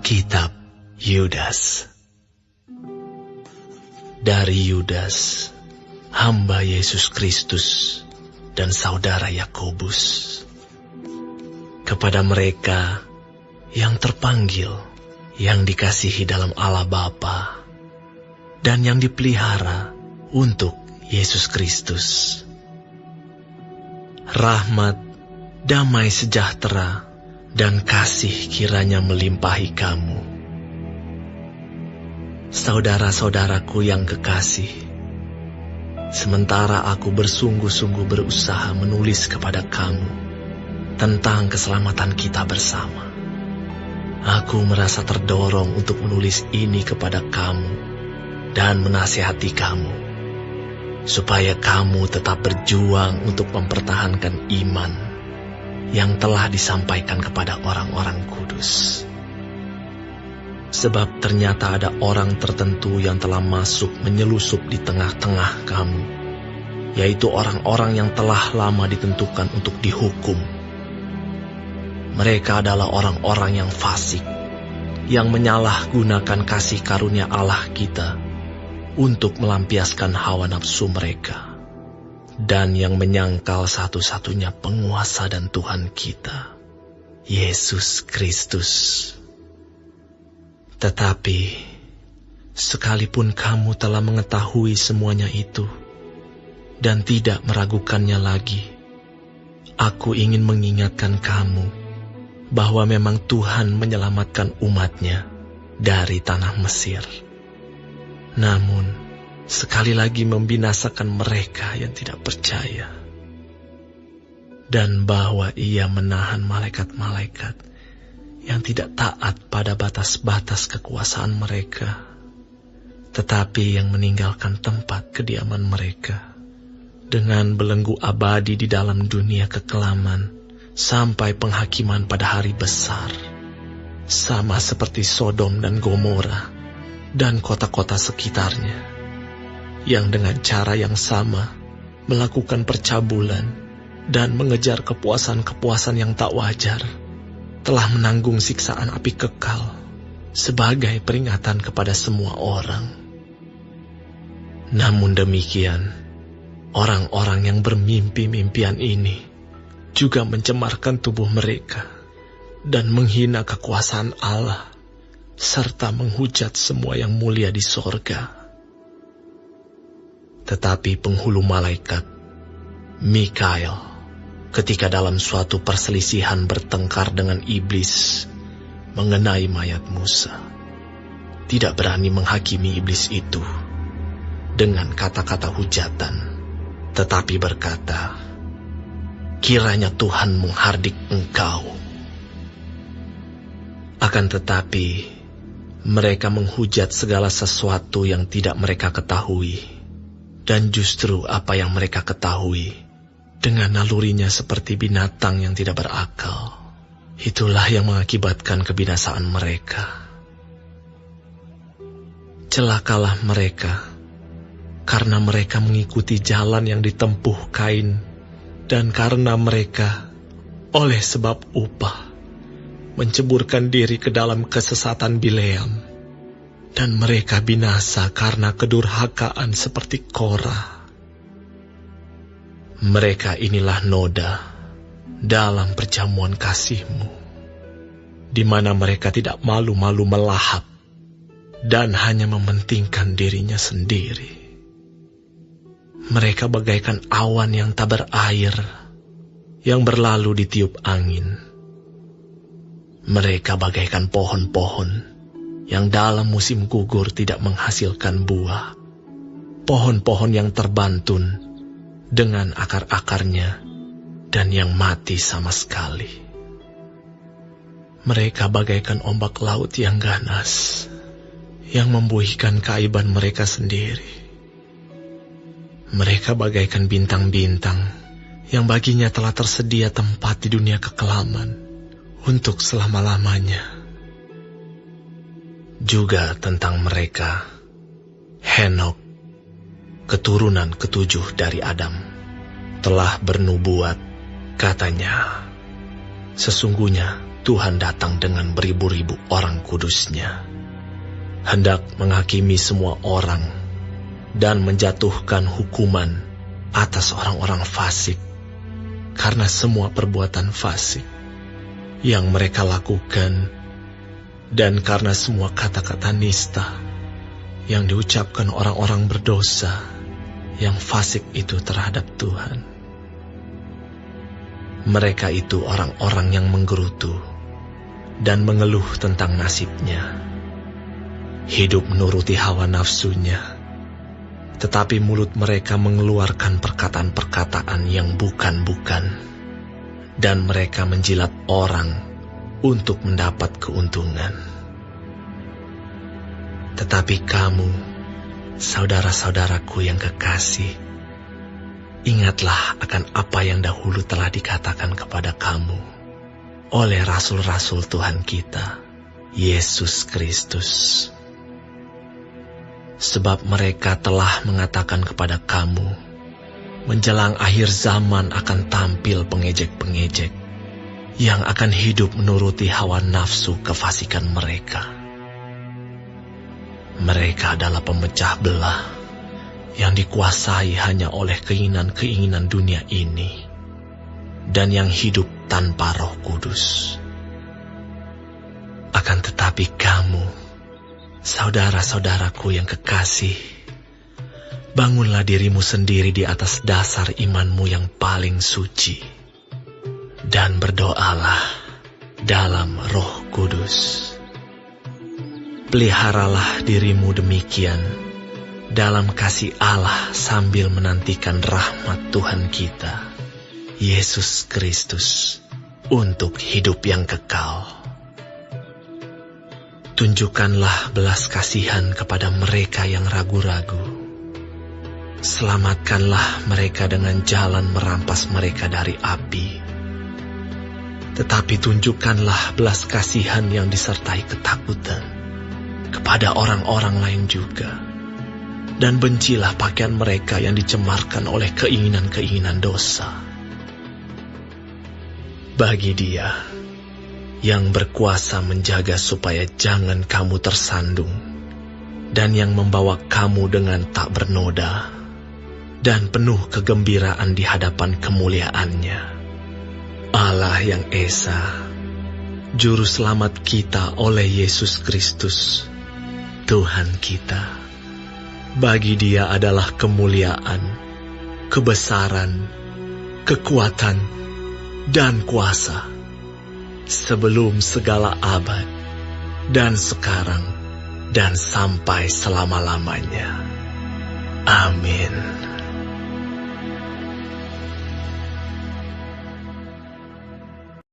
Kitab Yudas. Dari Yudas, hamba Yesus Kristus dan saudara Yakobus, kepada mereka yang terpanggil, yang dikasihi dalam Allah Bapa, dan yang dipelihara untuk Yesus Kristus. Rahmat, damai sejahtera, dan kasih kiranya melimpahi kamu. Saudara-saudaraku yang kekasih, sementara aku bersungguh-sungguh berusaha menulis kepada kamu tentang keselamatan kita bersama, aku merasa terdorong untuk menulis ini kepada kamu dan menasihati kamu, supaya kamu tetap berjuang untuk mempertahankan iman yang telah disampaikan kepada orang-orang kudus. Sebab ternyata ada orang tertentu yang telah masuk menyelusup di tengah-tengah kamu, yaitu orang-orang yang telah lama ditentukan untuk dihukum. Mereka adalah orang-orang yang fasik, yang menyalahgunakan kasih karunia Allah kita untuk melampiaskan hawa nafsu mereka, dan yang menyangkal satu-satunya penguasa dan Tuhan kita, Yesus Kristus. Tetapi, sekalipun kamu telah mengetahui semuanya itu, dan tidak meragukannya lagi, aku ingin mengingatkan kamu, bahwa memang Tuhan menyelamatkan umat-Nya dari tanah Mesir. Namun, sekali lagi membinasakan mereka yang tidak percaya, dan bahwa Ia menahan malaikat-malaikat yang tidak taat pada batas-batas kekuasaan mereka, tetapi yang meninggalkan tempat kediaman mereka, dengan belenggu abadi di dalam dunia kekelaman, sampai penghakiman pada hari besar, sama seperti Sodom dan Gomora dan kota-kota sekitarnya, yang dengan cara yang sama melakukan percabulan dan mengejar kepuasan-kepuasan yang tak wajar, telah menanggung siksaan api kekal sebagai peringatan kepada semua orang. Namun demikian, orang-orang yang bermimpi-mimpian ini juga mencemarkan tubuh mereka dan menghina kekuasaan Allah, serta menghujat semua yang mulia di sorga. Tetapi penghulu malaikat, Mikael, ketika dalam suatu perselisihan bertengkar dengan iblis mengenai mayat Musa, tidak berani menghakimi iblis itu dengan kata-kata hujatan, tetapi berkata, "Kiranya Tuhan menghardik engkau." Akan tetapi, mereka menghujat segala sesuatu yang tidak mereka ketahui, dan justru apa yang mereka ketahui, dengan nalurinya seperti binatang yang tidak berakal, itulah yang mengakibatkan kebinasaan mereka. Celakalah mereka, karena mereka mengikuti jalan yang ditempuh Kain, dan karena mereka, oleh sebab upah, menceburkan diri ke dalam kesesatan Bileam, dan mereka binasa karena kedurhakaan seperti Korah. Mereka inilah noda dalam perjamuan kasih-Mu, di mana mereka tidak malu-malu melahap dan hanya mementingkan dirinya sendiri. Mereka bagaikan awan yang tak berair, yang berlalu ditiup angin. Mereka bagaikan pohon-pohon yang dalam musim gugur tidak menghasilkan buah, pohon-pohon yang terbantun dengan akar-akarnya dan yang mati sama sekali. Mereka bagaikan ombak laut yang ganas, yang membuihkan keaiban mereka sendiri. Mereka bagaikan bintang-bintang yang baginya telah tersedia tempat di dunia kekelaman untuk selama-lamanya. Juga tentang mereka, Henok, keturunan ketujuh dari Adam, telah bernubuat, katanya, "Sesungguhnya Tuhan datang dengan beribu-ribu orang kudusnya, hendak menghakimi semua orang dan menjatuhkan hukuman atas orang-orang fasik karena semua perbuatan fasik yang mereka lakukan dan karena semua kata-kata nista yang diucapkan orang-orang berdosa yang fasik itu terhadap Tuhan. Mereka itu orang-orang yang menggerutu dan mengeluh tentang nasibnya, hidup menuruti hawa nafsunya, tetapi mulut mereka mengeluarkan perkataan-perkataan yang bukan-bukan, dan mereka menjilat orang untuk mendapat keuntungan. Tetapi kamu, saudara-saudaraku yang kekasih, ingatlah akan apa yang dahulu telah dikatakan kepada kamu oleh rasul-rasul Tuhan kita, Yesus Kristus. Sebab mereka telah mengatakan kepada kamu, menjelang akhir zaman akan tampil pengejek-pengejek yang akan hidup menuruti hawa nafsu kefasikan mereka. Mereka adalah pemecah belah yang dikuasai hanya oleh keinginan-keinginan dunia ini dan yang hidup tanpa Roh Kudus. Akan tetapi kamu, saudara-saudaraku yang kekasih, bangunlah dirimu sendiri di atas dasar imanmu yang paling suci, dan berdoalah dalam Roh Kudus. Peliharalah dirimu demikian dalam kasih Allah sambil menantikan rahmat Tuhan kita, Yesus Kristus, untuk hidup yang kekal. Tunjukkanlah belas kasihan kepada mereka yang ragu-ragu. Selamatkanlah mereka dengan jalan merampas mereka dari api. Tetapi tunjukkanlah belas kasihan yang disertai ketakutan kepada orang-orang lain juga. Dan bencilah pakaian mereka yang dicemarkan oleh keinginan-keinginan dosa. Bagi Dia yang berkuasa menjaga supaya jangan kamu tersandung, dan yang membawa kamu dengan tak bernoda dan penuh kegembiraan di hadapan kemuliaan-Nya, Allah yang Esa, Juru Selamat kita oleh Yesus Kristus, Tuhan kita. Bagi Dia adalah kemuliaan, kebesaran, kekuatan, dan kuasa, sebelum segala abad, dan sekarang, dan sampai selama-lamanya. Amin.